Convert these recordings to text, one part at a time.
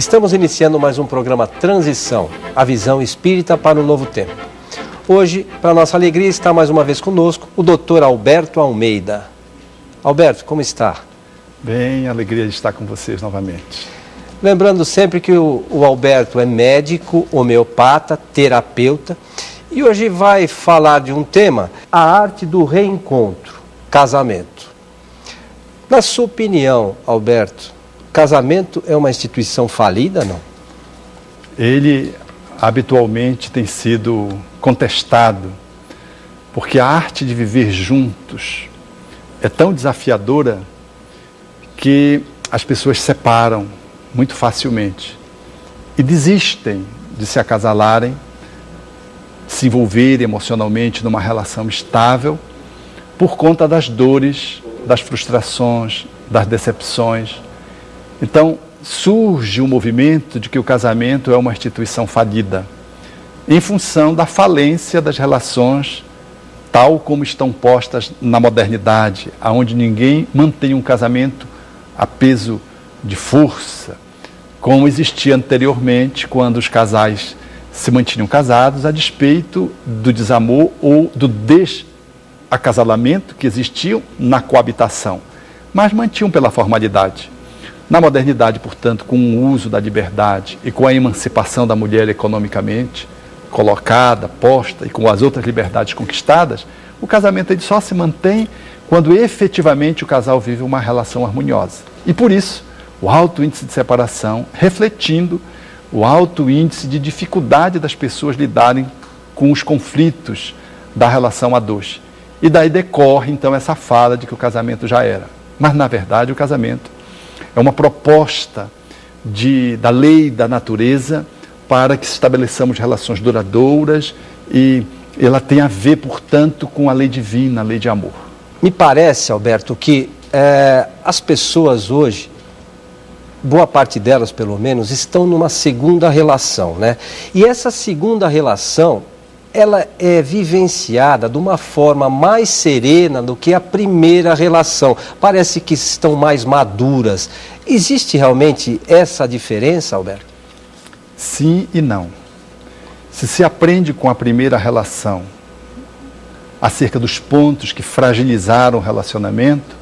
Estamos iniciando mais um programa Transição, a visão espírita para o novo tempo. Hoje, para nossa alegria, está mais uma vez conosco o Dr. Alberto Almeida. Alberto, como está? Bem, alegria de estar com vocês novamente. Lembrando sempre que o Alberto é médico, homeopata, terapeuta e hoje vai falar de um tema, a arte do reencontro, casamento. Na sua opinião, Alberto, casamento é uma instituição falida, não? Ele habitualmente tem sido contestado, porque a arte de viver juntos é tão desafiadora que as pessoas separam muito facilmente e desistem de se acasalarem, se envolverem emocionalmente numa relação estável por conta das dores, das frustrações, das decepções. Então, surge um movimento de que o casamento é uma instituição falida, em função da falência das relações, tal como estão postas na modernidade, onde ninguém mantém um casamento a peso de força, como existia anteriormente, quando os casais se mantinham casados a despeito do desamor ou do desacasalamento que existiam na coabitação, mas mantinham pela formalidade. Na modernidade, portanto, com o uso da liberdade e com a emancipação da mulher economicamente colocada, posta e com as outras liberdades conquistadas, o casamento ele só se mantém quando efetivamente o casal vive uma relação harmoniosa. E por isso, o alto índice de separação, refletindo o alto índice de dificuldade das pessoas lidarem com os conflitos da relação a dois. E daí decorre, então, essa fala de que o casamento já era. Mas, na verdade, o casamento é uma proposta da lei da natureza para que estabeleçamos relações duradouras e ela tem a ver, portanto, com a lei divina, a lei de amor. Me parece, Alberto, que as pessoas hoje, boa parte delas pelo menos, estão numa segunda relação, né? E essa segunda relação, ela é vivenciada de uma forma mais serena do que a primeira relação. Parece que estão mais maduras. Existe realmente essa diferença, Alberto? Sim e não. Se aprende com a primeira relação acerca dos pontos que fragilizaram o relacionamento,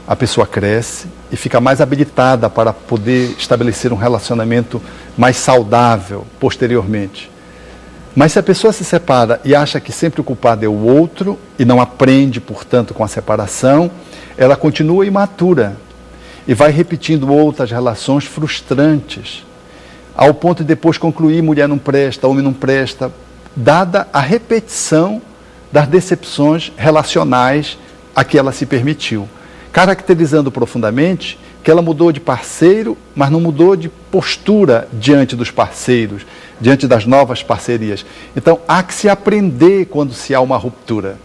a pessoa cresce e fica mais habilitada para poder estabelecer um relacionamento mais saudável posteriormente. Mas se a pessoa se separa e acha que sempre o culpado é o outro e não aprende, portanto, com a separação, ela continua imatura e vai repetindo outras relações frustrantes, ao ponto de depois concluir: mulher não presta, homem não presta, dada a repetição das decepções relacionais a que ela se permitiu, caracterizando profundamente que ela mudou de parceiro, mas não mudou de postura diante dos parceiros, diante das novas parcerias. Então, há que se aprender quando se há uma ruptura.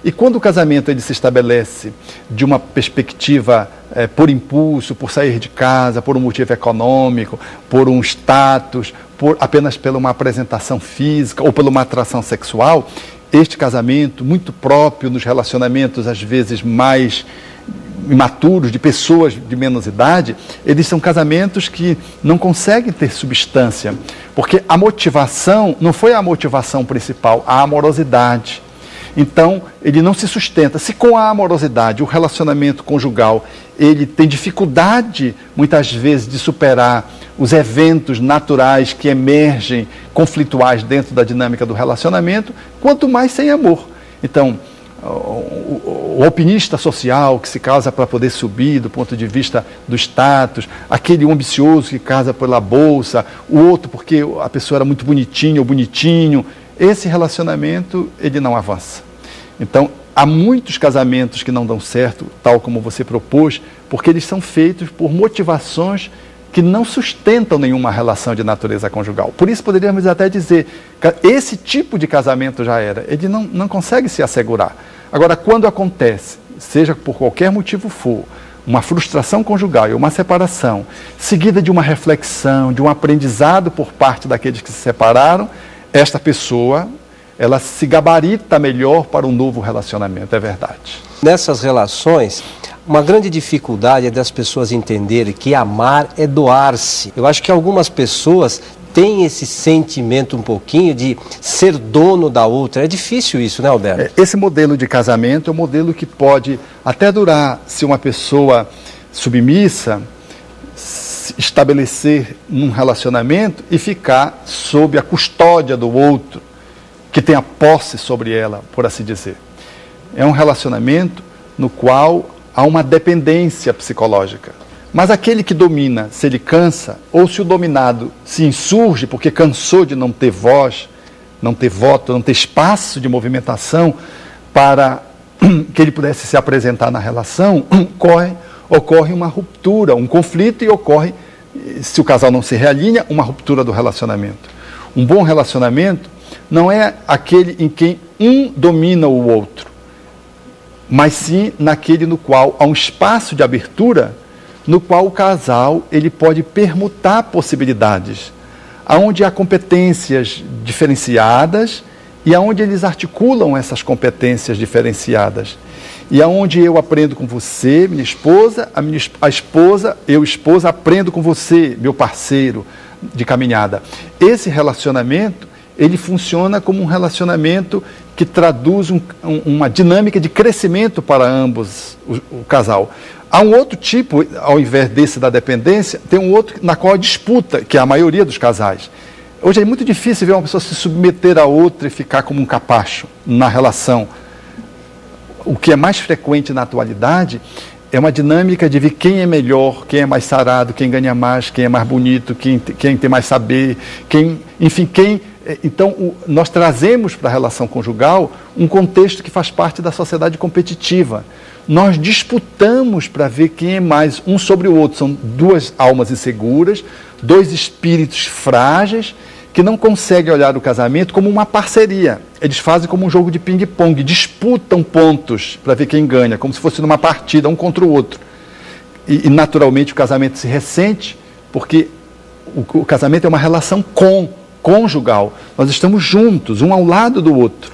E quando o casamento ele se estabelece de uma perspectiva por impulso, por sair de casa, por um motivo econômico, por um status, apenas pela uma apresentação física ou pela uma atração sexual, este casamento, muito próprio nos relacionamentos às vezes mais imaturos, de pessoas de menos idade, eles são casamentos que não conseguem ter substância, porque a motivação não foi a motivação principal, a amorosidade. Então, ele não se sustenta. Se com a amorosidade, o relacionamento conjugal, ele tem dificuldade, muitas vezes, de superar os eventos naturais que emergem, conflituais dentro da dinâmica do relacionamento, quanto mais sem amor. Então, o alpinista social que se casa para poder subir do ponto de vista do status, aquele ambicioso que casa pela bolsa, o outro porque a pessoa era muito bonitinha ou bonitinho, esse relacionamento ele não avança. Então, há muitos casamentos que não dão certo, tal como você propôs, porque eles são feitos por motivações que não sustentam nenhuma relação de natureza conjugal. Por isso poderíamos até dizer que esse tipo de casamento já era, ele não consegue se assegurar. Agora, quando acontece, seja por qualquer motivo for, uma frustração conjugal e uma separação, seguida de uma reflexão, de um aprendizado por parte daqueles que se separaram, esta pessoa, ela se gabarita melhor para um novo relacionamento, é verdade. Nessas relações, uma grande dificuldade é das pessoas entenderem que amar é doar-se. Eu acho que algumas pessoas têm esse sentimento um pouquinho de ser dono da outra. É difícil isso, né, Alberto? Esse modelo de casamento é um modelo que pode até durar se uma pessoa submissa se estabelecer num relacionamento e ficar sob a custódia do outro, que tem a posse sobre ela, por assim dizer. É um relacionamento no qual há uma dependência psicológica. Mas aquele que domina, se ele cansa, ou se o dominado se insurge porque cansou de não ter voz, não ter voto, não ter espaço de movimentação para que ele pudesse se apresentar na relação, ocorre uma ruptura, um conflito, e ocorre, se o casal não se realinha, uma ruptura do relacionamento. Um bom relacionamento não é aquele em que um domina o outro, mas sim naquele no qual há um espaço de abertura, no qual o casal ele pode permutar possibilidades, aonde há competências diferenciadas e aonde eles articulam essas competências diferenciadas. E aonde eu aprendo com você, minha esposa, eu esposa, aprendo com você, meu parceiro de caminhada. Esse relacionamento, ele funciona como um relacionamento que traduz uma dinâmica de crescimento para ambos, o casal. Há um outro tipo, ao invés desse da dependência, tem um outro na qual a disputa, que é a maioria dos casais. Hoje é muito difícil ver uma pessoa se submeter a outra e ficar como um capacho na relação. O que é mais frequente na atualidade é uma dinâmica de ver quem é melhor, quem é mais sarado, quem ganha mais, quem é mais bonito, quem tem mais saber, Então, nós trazemos para a relação conjugal um contexto que faz parte da sociedade competitiva. Nós disputamos para ver quem é mais um sobre o outro. São duas almas inseguras, dois espíritos frágeis, que não conseguem olhar o casamento como uma parceria. Eles fazem como um jogo de ping-pong, disputam pontos para ver quem ganha, como se fosse numa partida, um contra o outro. E naturalmente, o casamento se ressente, porque o casamento é uma relação conjugal. Nós estamos juntos, um ao lado do outro.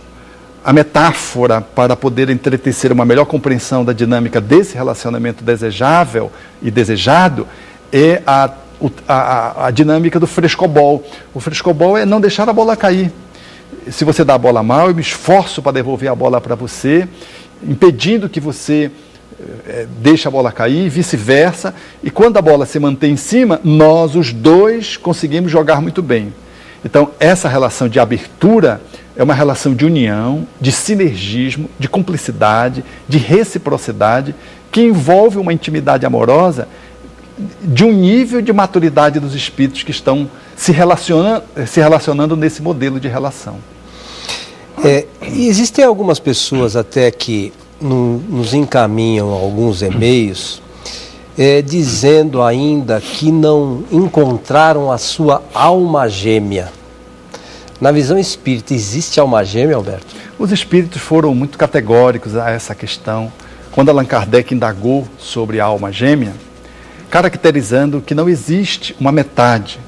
A metáfora para poder entretecer uma melhor compreensão da dinâmica desse relacionamento desejável e desejado é a dinâmica do frescobol. O frescobol é não deixar a bola cair. Se você dá a bola mal, eu me esforço para devolver a bola para você, impedindo que você deixe a bola cair, vice-versa. E quando a bola se mantém em cima, nós, os dois, conseguimos jogar muito bem. Então, essa relação de abertura é uma relação de união, de sinergismo, de cumplicidade, de reciprocidade, que envolve uma intimidade amorosa de um nível de maturidade dos espíritos que estão se relacionando nesse modelo de relação. E existem algumas pessoas até que nos encaminham alguns e-mails dizendo ainda que não encontraram a sua alma gêmea. Na visão espírita, existe alma gêmea, Alberto? Os espíritos foram muito categóricos a essa questão. Quando Allan Kardec indagou sobre a alma gêmea, caracterizando que não existe uma metade.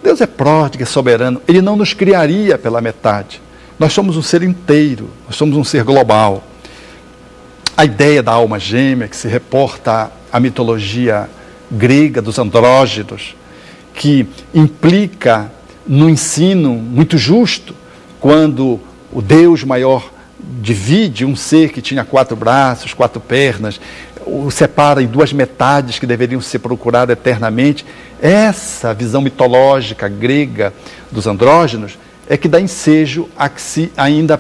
Deus é pródigo, é soberano, Ele não nos criaria pela metade. Nós somos um ser inteiro, nós somos um ser global. A ideia da alma gêmea, que se reporta à mitologia grega dos andróginos, que implica no ensino muito justo, quando o Deus maior divide um ser que tinha 4 braços, 4 pernas, o separa em 2 metades que deveriam ser procuradas eternamente. Essa visão mitológica grega dos andrógenos é que dá ensejo a que se ainda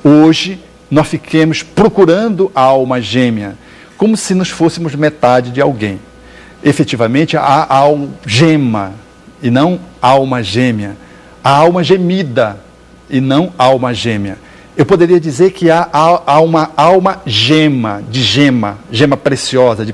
hoje nós fiquemos procurando a alma gêmea, como se nós fôssemos metade de alguém. Efetivamente, há algema e não alma gêmea. Há alma gemida e não alma gêmea. Eu poderia dizer que há uma alma gema, de gema preciosa,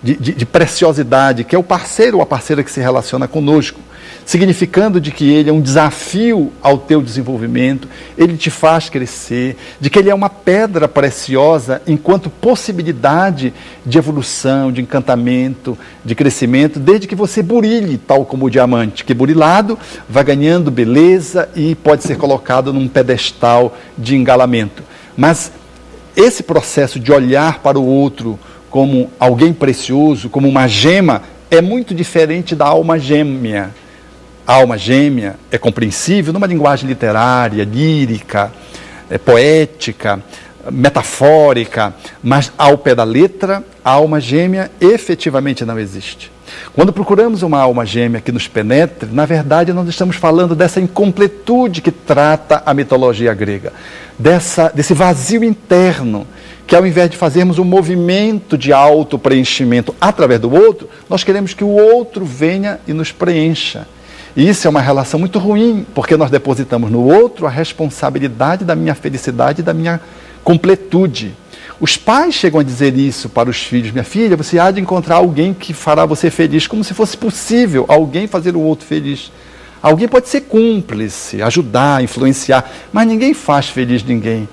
de preciosidade, que é o parceiro ou a parceira que se relaciona conosco, significando de que ele é um desafio ao teu desenvolvimento, ele te faz crescer, de que ele é uma pedra preciosa enquanto possibilidade de evolução, de encantamento, de crescimento, desde que você burilhe, tal como o diamante, que burilado vai ganhando beleza e pode ser colocado num pedestal de engalamento. Mas esse processo de olhar para o outro como alguém precioso, como uma gema, é muito diferente da alma gêmea. A alma gêmea é compreensível numa linguagem literária, lírica, poética, metafórica, mas ao pé da letra, a alma gêmea efetivamente não existe. Quando procuramos uma alma gêmea que nos penetre, na verdade nós estamos falando dessa incompletude que trata a mitologia grega, desse vazio interno, que ao invés de fazermos um movimento de auto-preenchimento através do outro, nós queremos que o outro venha e nos preencha. E isso é uma relação muito ruim, porque nós depositamos no outro a responsabilidade da minha felicidade e da minha completude. Os pais chegam a dizer isso para os filhos: minha filha, você há de encontrar alguém que fará você feliz, como se fosse possível alguém fazer o outro feliz. Alguém pode ser cúmplice, ajudar, influenciar, mas ninguém faz feliz ninguém.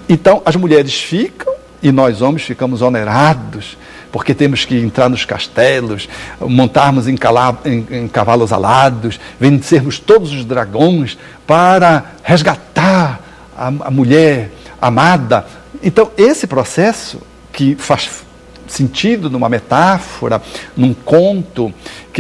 Então, as mulheres ficam e nós homens ficamos onerados, porque temos que entrar nos castelos, montarmos em cavalos alados, vencermos todos os dragões para resgatar a mulher amada. Então, esse processo, que faz sentido numa metáfora, num conto,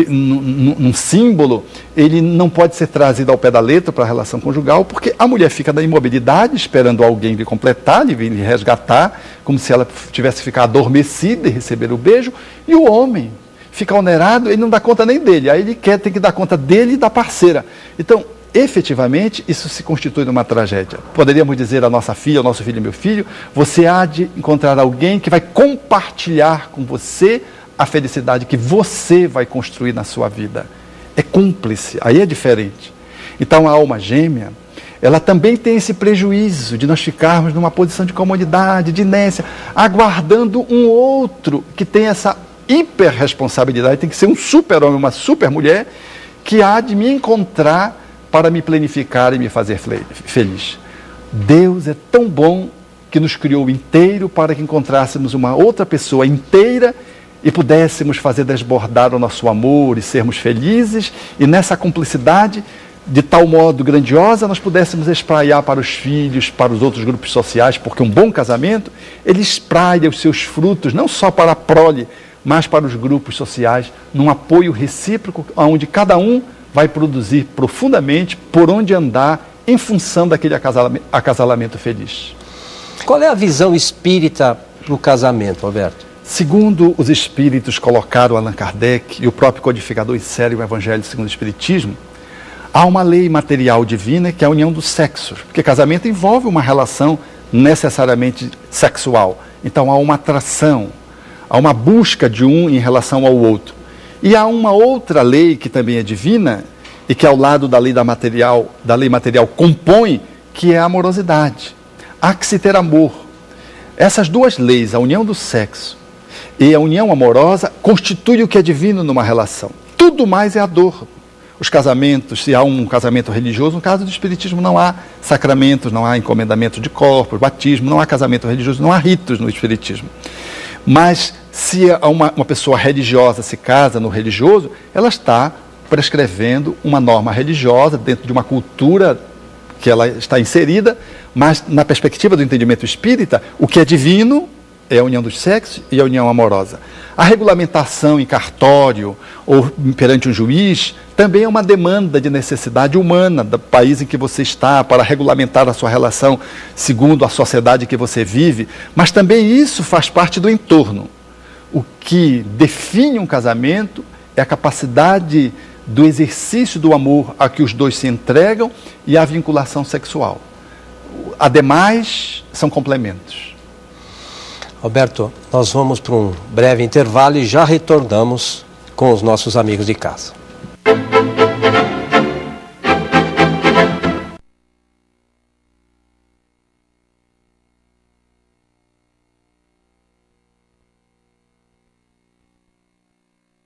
num símbolo, ele não pode ser trazido ao pé da letra para a relação conjugal, porque a mulher fica na imobilidade, esperando alguém lhe completar, lhe resgatar, como se ela tivesse que ficar adormecida e receber o beijo, e o homem fica onerado, ele não dá conta nem dele, aí ele tem que dar conta dele e da parceira. Então, efetivamente, isso se constitui numa tragédia. Poderíamos dizer à nossa filha, ao nosso filho e meu filho: você há de encontrar alguém que vai compartilhar com você a felicidade que você vai construir na sua vida. É cúmplice, aí é diferente. Então a alma gêmea, ela também tem esse prejuízo de nós ficarmos numa posição de comodidade, de inércia, aguardando um outro que tem essa hiperresponsabilidade, tem que ser um super-homem, uma super-mulher, que há de me encontrar para me planificar e me fazer feliz. Deus é tão bom que nos criou inteiro para que encontrássemos uma outra pessoa inteira e pudéssemos fazer desbordar o nosso amor e sermos felizes, e nessa cumplicidade, de tal modo grandiosa, nós pudéssemos espraiar para os filhos, para os outros grupos sociais, porque um bom casamento, ele espraia os seus frutos, não só para a prole, mas para os grupos sociais, num apoio recíproco, onde cada um vai produzir profundamente por onde andar em função daquele acasalamento feliz. Qual é a visão espírita para o casamento, Alberto? Segundo os espíritos colocaram Allan Kardec e o próprio codificador insere o Evangelho segundo o Espiritismo, há uma lei material divina que é a união dos sexos, porque casamento envolve uma relação necessariamente sexual. Então há uma atração, há uma busca de um em relação ao outro. E há uma outra lei que também é divina e que ao lado da lei material compõe, que é a amorosidade. Há que se ter amor. Essas duas leis, a união do sexo e a união amorosa, constituem o que é divino numa relação. Tudo mais é a dor. Os casamentos, se há um casamento religioso, no caso do Espiritismo não há sacramentos, não há encomendamento de corpos, batismo, não há casamento religioso, não há ritos no Espiritismo. Mas se uma pessoa religiosa se casa no religioso, ela está prescrevendo uma norma religiosa dentro de uma cultura que ela está inserida, mas na perspectiva do entendimento espírita, o que é divino é a união dos sexos e a união amorosa. A regulamentação em cartório ou perante um juiz também é uma demanda de necessidade humana do país em que você está para regulamentar a sua relação segundo a sociedade que você vive, mas também isso faz parte do entorno. O que define um casamento é a capacidade do exercício do amor a que os dois se entregam e a vinculação sexual. Ademais, são complementos. Alberto, nós vamos para um breve intervalo e já retornamos com os nossos amigos de casa.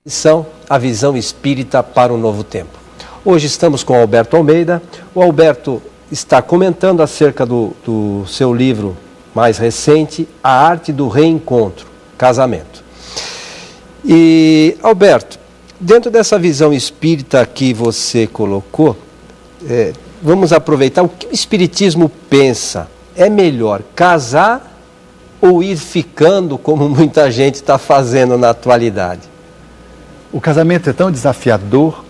São a visão espírita para o novo tempo. Hoje estamos com o Alberto Almeida. O Alberto está comentando acerca do seu livro mais recente, A Arte do Reencontro, Casamento. E, Alberto, dentro dessa visão espírita que você colocou, vamos aproveitar o que o espiritismo pensa. É melhor casar ou ir ficando, como muita gente está fazendo na atualidade? O casamento é tão desafiador